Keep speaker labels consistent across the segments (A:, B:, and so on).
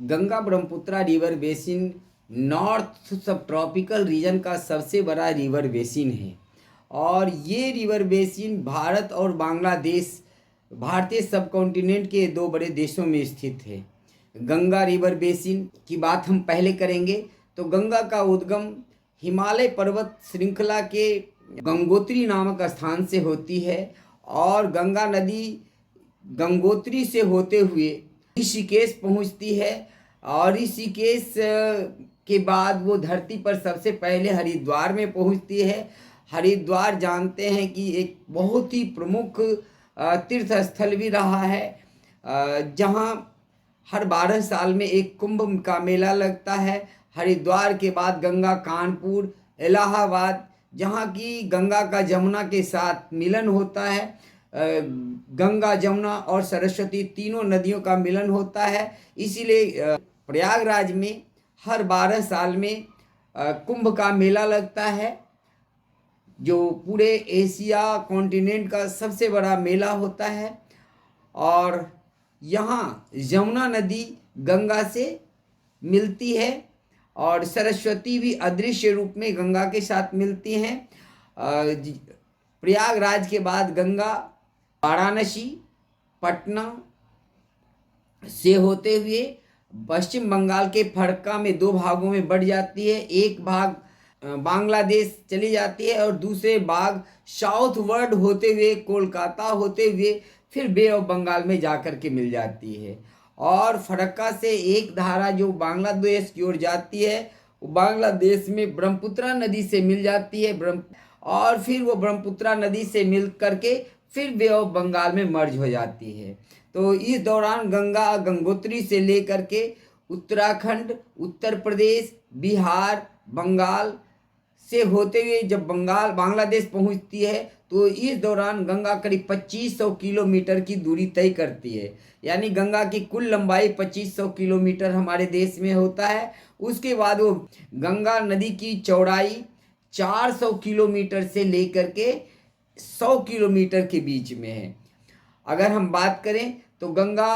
A: Ganga Brahmaputra river basin north सब tropical region का सबसे बड़ा रिवर बेसिन है और ये रिवर बेसिन भारत और बांग्लादेश भारतीय सब कॉन्टिनेंट के दो बड़े देशों में स्थित है। गंगा रिवर बेसिन की बात हम पहले करेंगे तो गंगा का उद्गम हिमालय पर्वत श्रृंखला के गंगोत्री नामक स्थान से होती है और गंगा नदी गंगोत्री से होते हुए ऋषिकेश पहुंचती है और ऋषिकेश के बाद वो धरती पर सबसे पहले हरिद्वार में पहुंचती है। हरिद्वार जानते हैं कि एक बहुत ही प्रमुख तीर्थ स्थल भी रहा है जहां हर 12 साल में एक कुंभ का मेला लगता है। हरिद्वार के बाद गंगा कानपुर इलाहाबाद जहाँ की गंगा का जमुना के साथ मिलन होता है। गंगा जमुना और सरस्वती तीनों नदियों का मिलन होता है, इसीलिए प्रयागराज में हर 12 साल में कुंभ का मेला लगता है जो पूरे एशिया कॉन्टिनेंट का सबसे बड़ा मेला होता है। और यहाँ यमुना नदी गंगा से मिलती है और सरस्वती भी अदृश्य रूप में गंगा के साथ मिलती हैं। प्रयागराज के बाद गंगा वाराणसी पटना से होते हुए पश्चिम बंगाल के फरक्का में दो भागों में बढ़ जाती है। एक भाग बांग्लादेश चली जाती है और दूसरे भाग साउथ वर्ड होते हुए कोलकाता होते हुए फिर बे ऑफ बंगाल में जाकर के मिल जाती है। और फरक्का से एक धारा जो बांग्लादेश की ओर जाती है वो बांग्लादेश में ब्रह्मपुत्रा नदी से मिल जाती है और फिर वो ब्रह्मपुत्रा नदी से मिल करके फिर बे ऑफ बंगाल में मर्ज हो जाती है। तो इस दौरान गंगा गंगोत्री से लेकर के उत्तराखंड उत्तर प्रदेश बिहार बंगाल से होते हुए जब बांग्लादेश पहुंचती है तो इस दौरान गंगा करीब 2500 किलोमीटर की दूरी तय करती है। यानी गंगा की कुल लंबाई 2500 किलोमीटर हमारे देश में होता है। उसके बाद वो गंगा नदी की चौड़ाई 400 किलोमीटर से लेकर के 100 किलोमीटर के बीच में है। अगर हम बात करें तो गंगा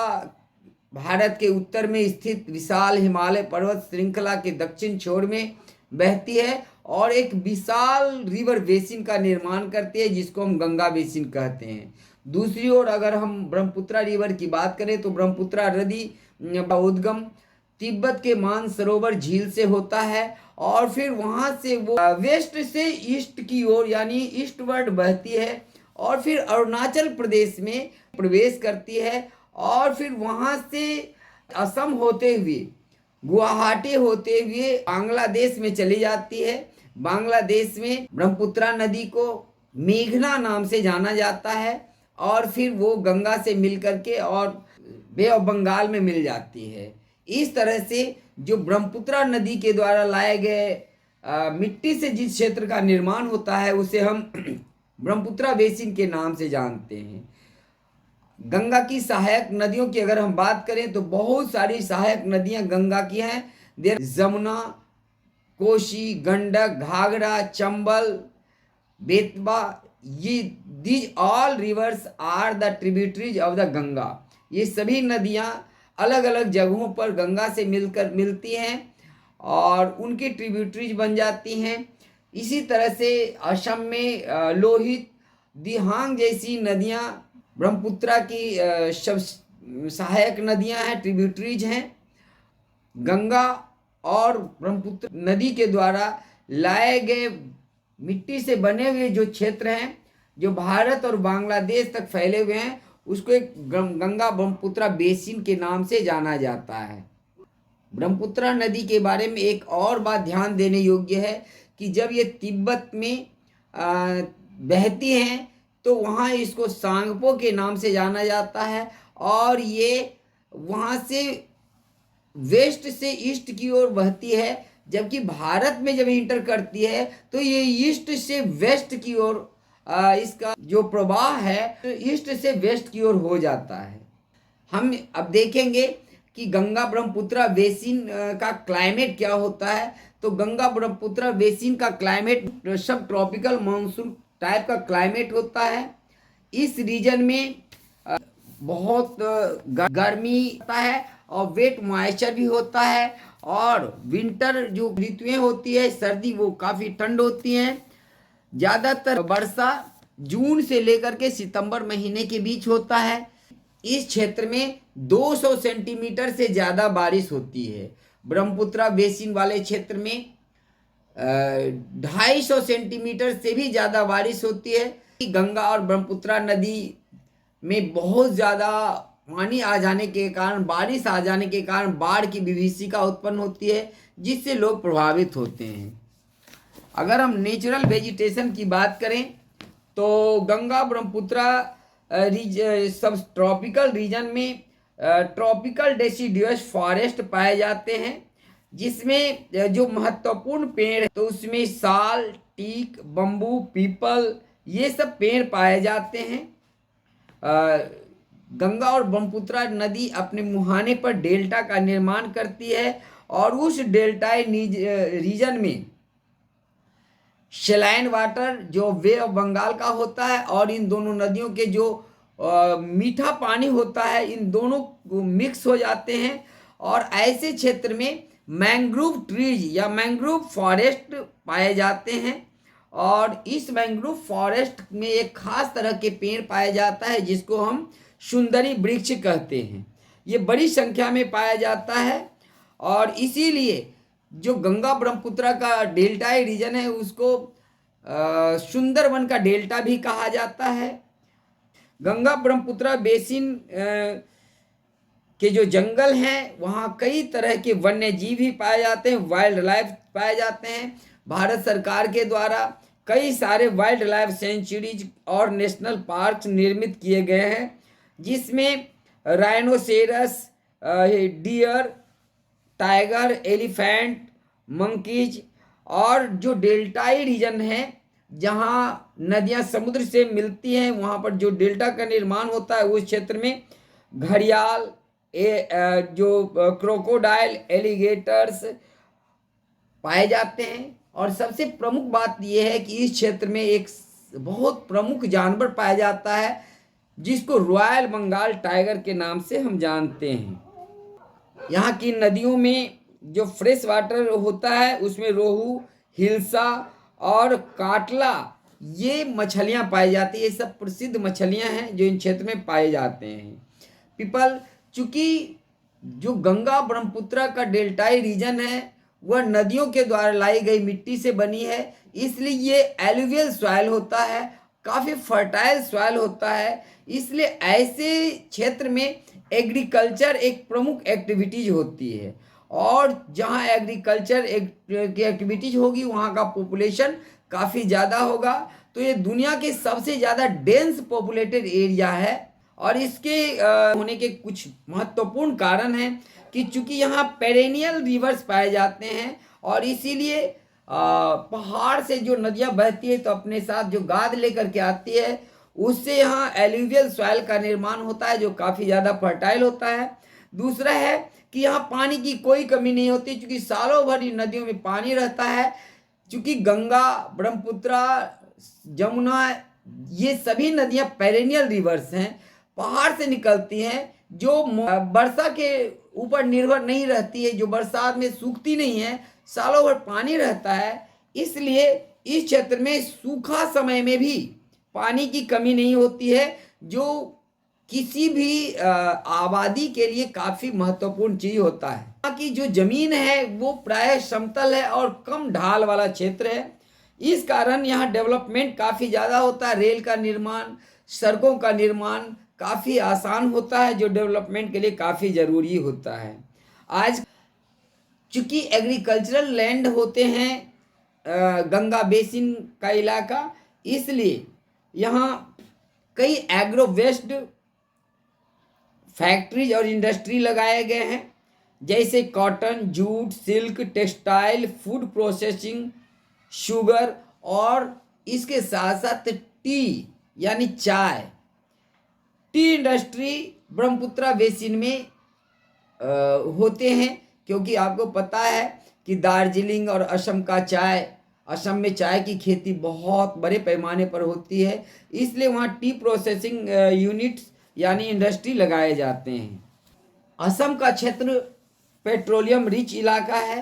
A: भारत के उत्तर में स्थित विशाल हिमालय पर्वत श्रृंखला के दक्षिण छोर में बहती है और एक विशाल रिवर बेसिन का निर्माण करती है जिसको हम गंगा बेसिन कहते हैं। दूसरी ओर अगर हम ब्रह्मपुत्रा रिवर की बात करें तो ब्रह्मपुत्रा नदी का उद्गम तिब्बत के मानसरोवर झील से होता है और फिर वहां से वो वेस्ट से ईस्ट की ओर यानी ईस्टवर्ड बहती है और फिर अरुणाचल प्रदेश में प्रवेश करती है और फिर वहां से असम होते हुए गुवाहाटी होते हुए बांग्लादेश में चली जाती है। बांग्लादेश में ब्रह्मपुत्रा नदी को मेघना नाम से जाना जाता है और फिर वो गंगा से मिल करके और बे ऑफ बंगाल में मिल जाती है। इस तरह से जो ब्रह्मपुत्रा नदी के द्वारा लाए गए मिट्टी से जिस क्षेत्र का निर्माण होता है उसे हम ब्रह्मपुत्रा बेसिन के नाम से जानते हैं। गंगा की सहायक नदियों की अगर हम बात करें तो बहुत सारी सहायक नदियां गंगा की हैं। जमुना कोशी गंडक घाघरा चंबल बेतवा ये these all rivers are the tributaries of the Ganga. ये सभी नदियां अलग अलग जगहों पर गंगा से मिलती हैं और उनकी ट्रिब्यूटरीज बन जाती हैं। इसी तरह से असम में लोहित दिहांग जैसी नदियां ब्रह्मपुत्रा की सब सहायक नदियां हैं ट्रिब्यूटरीज हैं। गंगा और ब्रह्मपुत्र नदी के द्वारा लाए गए मिट्टी से बने हुए जो क्षेत्र हैं जो भारत और बांग्लादेश तक फैले हुए हैं उसको एक गंगा ब्रह्मपुत्रा बेसिन के नाम से जाना जाता है। ब्रह्मपुत्रा नदी के बारे में एक और बात ध्यान देने योग्य है कि जब ये तिब्बत में बहती हैं तो वहाँ इसको सांगपो के नाम से जाना जाता है और ये वहाँ से वेस्ट से ईस्ट की ओर बहती है, जबकि भारत में जब इंटर करती है तो ये ईस्ट से वेस्ट की ओर इसका जो प्रवाह है तो ईस्ट से वेस्ट की ओर हो जाता है। हम अब देखेंगे कि गंगा ब्रह्मपुत्रा बेसिन का क्लाइमेट क्या होता है। तो गंगा ब्रह्मपुत्रा बेसिन का क्लाइमेट सब ट्रॉपिकल मानसून टाइप का क्लाइमेट होता है। इस रीजन में बहुत गर्मी होता है और वेट मॉइस्चर भी होता है। और विंटर जो ऋतुएं होती है, सर्दी, वो काफ़ी ठंड होती हैं। ज़्यादातर वर्षा जून से लेकर के सितंबर महीने के बीच होता है। इस क्षेत्र में 200 सेंटीमीटर से ज़्यादा बारिश होती है। ब्रह्मपुत्र बेसिन वाले क्षेत्र में 250 सेंटीमीटर से भी ज़्यादा बारिश होती है। गंगा और ब्रह्मपुत्र नदी में बहुत ज़्यादा पानी आ जाने के कारण, बारिश आ जाने के कारण बाढ़ की विभीषिका उत्पन्न होती है, जिससे लोग प्रभावित होते हैं। अगर हम नेचुरल वेजिटेशन की बात करें तो गंगा ब्रह्मपुत्र सब ट्रॉपिकल रीजन में ट्रॉपिकल डेसिडुअस फॉरेस्ट पाए जाते हैं, जिसमें जो महत्वपूर्ण पेड़ है तो उसमें साल, टीक, बम्बू, पीपल, ये सब पेड़ पाए जाते हैं। गंगा और ब्रह्मपुत्र नदी अपने मुहाने पर डेल्टा का निर्माण करती है और उस डेल्टाई रीजन में शेलाइन वाटर जो वे ऑफ बंगाल का होता है और इन दोनों नदियों के जो मीठा पानी होता है, इन दोनों मिक्स हो जाते हैं और ऐसे क्षेत्र में मैंग्रोव ट्रीज या मैंग्रोव फॉरेस्ट पाए जाते हैं। और इस मैंग्रोव फॉरेस्ट में एक खास तरह के पेड़ पाया जाता है जिसको हम सुंदरी वृक्ष कहते हैं। ये बड़ी संख्या में पाया जाता है और इसीलिए जो गंगा ब्रह्मपुत्र का डेल्टाई रीजन है उसको सुंदरवन का डेल्टा भी कहा जाता है। गंगा ब्रह्मपुत्र बेसिन के जो जंगल हैं वहाँ कई तरह के वन्य जीव भी पाए जाते हैं, वाइल्ड लाइफ पाए जाते हैं। भारत सरकार के द्वारा कई सारे वाइल्ड लाइफ सेंचुरीज और नेशनल पार्क निर्मित किए गए हैं, जिसमें rhinoceros, deer, tiger, elephant, monkeys और जो डेल्टाई रीजन है जहाँ नदियाँ समुद्र से मिलती हैं वहाँ पर जो डेल्टा का निर्माण होता है उस क्षेत्र में घड़ियाल, जो क्रोकोडाइल, एलिगेटर्स पाए जाते हैं। और सबसे प्रमुख बात यह है कि इस क्षेत्र में एक बहुत प्रमुख जानवर पाया जाता है जिसको रॉयल बंगाल टाइगर के नाम से हम जानते हैं। यहाँ की नदियों में जो फ्रेश वाटर होता है उसमें रोहू, हिल्सा और काटला, ये मछलियाँ पाई जाती है। ये सब प्रसिद्ध मछलियाँ हैं जो इन क्षेत्र में पाए जाते हैं। पीपल, चूँकि जो गंगा ब्रह्मपुत्र का डेल्टाई रीजन है वह नदियों के द्वारा लाई गई मिट्टी से बनी है, इसलिए ये एलुवियल सॉइल होता है, काफ़ी फर्टाइल सॉइल होता है। इसलिए ऐसे क्षेत्र में एग्रीकल्चर एक प्रमुख एक्टिविटीज होती है और जहाँ एग्रीकल्चर की एक्टिविटीज होगी वहाँ का पॉपुलेशन काफ़ी ज़्यादा होगा। तो ये दुनिया के सबसे ज़्यादा डेंस पॉपुलेटेड एरिया है और इसके होने के कुछ महत्वपूर्ण कारण हैं कि चूँकि यहाँ पेरेनियल रिवर्स पाए जाते हैं और इसीलिए पहाड़ से जो नदियाँ बहती है तो अपने साथ जो गाद लेकर के आती है उससे यहाँ एलुवियल सॉइल का निर्माण होता है जो काफ़ी ज़्यादा फर्टाइल होता है। दूसरा है कि यहाँ पानी की कोई कमी नहीं होती क्योंकि सालों भर इन नदियों में पानी रहता है। क्योंकि गंगा, ब्रह्मपुत्र, जमुना, ये सभी नदियाँ पेरेनियल रिवर्स हैं, पहाड़ से निकलती हैं, जो वर्षा के ऊपर निर्भर नहीं रहती है, जो बरसात में सूखती नहीं है, सालों भर पानी रहता है। इसलिए इस क्षेत्र में सूखा समय में भी पानी की कमी नहीं होती है, जो किसी भी आबादी के लिए काफ़ी महत्वपूर्ण चीज़ होता है। यहाँ की जो ज़मीन है वो प्रायः समतल है और कम ढाल वाला क्षेत्र है, इस कारण यहाँ डेवलपमेंट काफ़ी ज़्यादा होता है। रेल का निर्माण, सड़कों का निर्माण काफ़ी आसान होता है, जो डेवलपमेंट के लिए काफ़ी ज़रूरी होता है। आज चूँकि एग्रीकल्चरल लैंड होते हैं गंगा बेसिन का इलाका, इसलिए यहाँ कई एग्रो वेस्ट फैक्ट्रीज और इंडस्ट्री लगाए गए हैं, जैसे cotton, jute, silk, textile, food processing, sugar और इसके साथ साथ टी यानी चाय। टी इंडस्ट्री ब्रह्मपुत्र बेसिन में होते हैं, क्योंकि आपको पता है कि दार्जिलिंग और असम का चाय, असम में चाय की खेती बहुत बड़े पैमाने पर होती है, इसलिए वहाँ टी प्रोसेसिंग यूनिट्स यानी इंडस्ट्री लगाए जाते हैं। असम का क्षेत्र पेट्रोलियम रिच इलाका है,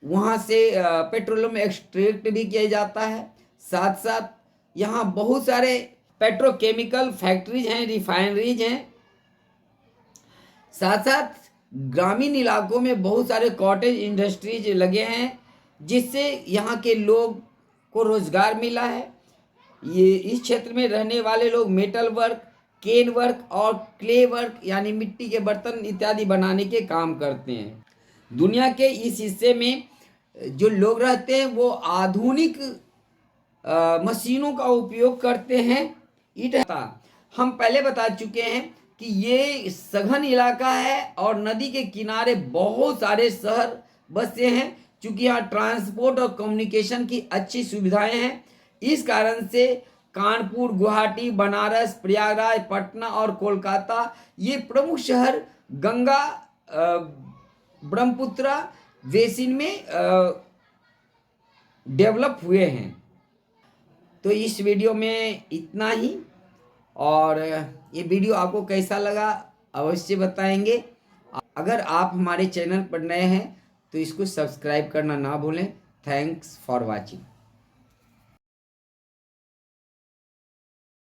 A: वहाँ से पेट्रोलियम एक्सट्रैक्ट भी किया जाता है। साथ साथ यहाँ बहुत सारे पेट्रोकेमिकल फैक्ट्रीज हैं, रिफाइनरीज हैं। साथ साथ ग्रामीण इलाकों में बहुत सारे कॉटेज इंडस्ट्रीज लगे हैं, जिससे यहाँ के लोग को रोजगार मिला है। ये इस क्षेत्र में रहने वाले लोग मेटल वर्क, केन वर्क और क्ले वर्क यानी मिट्टी के बर्तन इत्यादि बनाने के काम करते हैं। दुनिया के इस हिस्से में जो लोग रहते हैं वो आधुनिक मशीनों का उपयोग करते हैं। हम पहले बता चुके हैं कि ये सघन इलाका है और नदी के किनारे बहुत सारे शहर बसे हैं। चूंकि यहाँ ट्रांसपोर्ट और कम्युनिकेशन की अच्छी सुविधाएं हैं, इस कारण से कानपुर, गुवाहाटी, बनारस, प्रयागराज, पटना और कोलकाता ये प्रमुख शहर गंगा ब्रह्मपुत्र बेसिन में डेवलप हुए हैं। तो इस वीडियो में इतना ही, और ये वीडियो आपको कैसा लगा अवश्य बताएंगे। अगर आप हमारे चैनल पर नए हैं तो इसको सब्सक्राइब करना ना भूलें। Thanks for watching.